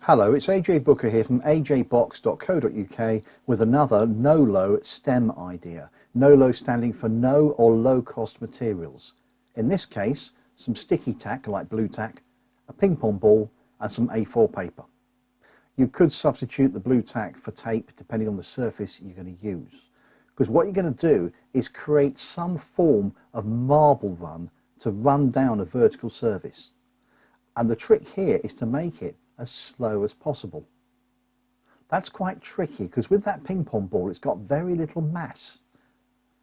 Hello, it's AJ Booker here from ajbox.co.uk with another Nolo STEM idea. Nolo standing for no or low cost materials. In this case, some sticky tack like blue tack, a ping pong ball and some A4 paper. You could substitute the blue tack for tape depending on the surface you're going to use. Because what you're going to do is create some form of marble run to run down a vertical surface. And the trick here is to make it as slow as possible. That's quite tricky because with that ping pong ball it's got very little mass,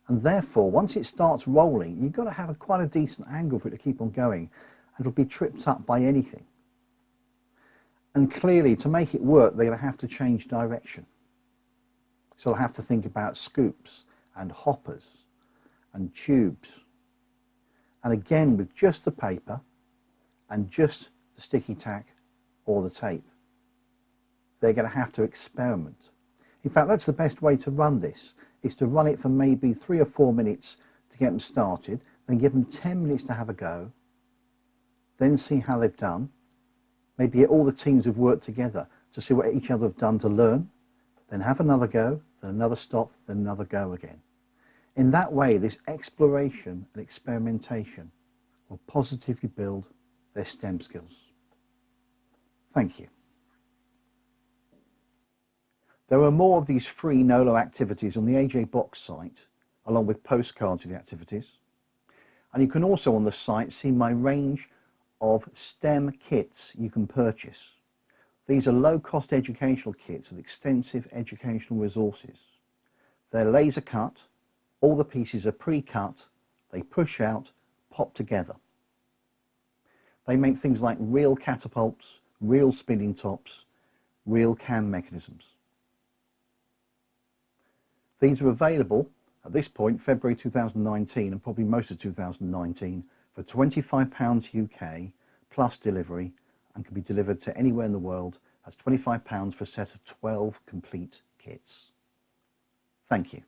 and therefore once it starts rolling you've got to have quite a decent angle for it to keep on going, and it'll be tripped up by anything. And clearly to make it work they're going to have to change direction, so they'll have to think about scoops and hoppers and tubes, and again with just the paper and just the sticky tack or the tape they're going to have to experiment. In fact, that's the best way to run this, is to run it for maybe 3 or 4 minutes to get them started, then give them 10 minutes to have a go, then see how they've done, maybe get all the teams have worked together to see what each other have done to learn, then have another go, then another stop, then another go again. In that way this exploration and experimentation will positively build their STEM skills. Thank you. There are more of these free Nolo activities on the AJ Box site, along with postcards of the activities. And you can also on the site see my range of STEM kits you can purchase. These are low-cost educational kits with extensive educational resources. They're laser cut, all the pieces are pre-cut, they push out, pop together. They make things like real catapults, real spinning tops, real cam mechanisms. These are available at this point, February 2019 and probably most of 2019, for £25 UK plus delivery, and can be delivered to anywhere in the world. That's £25 for a set of 12 complete kits. Thank you.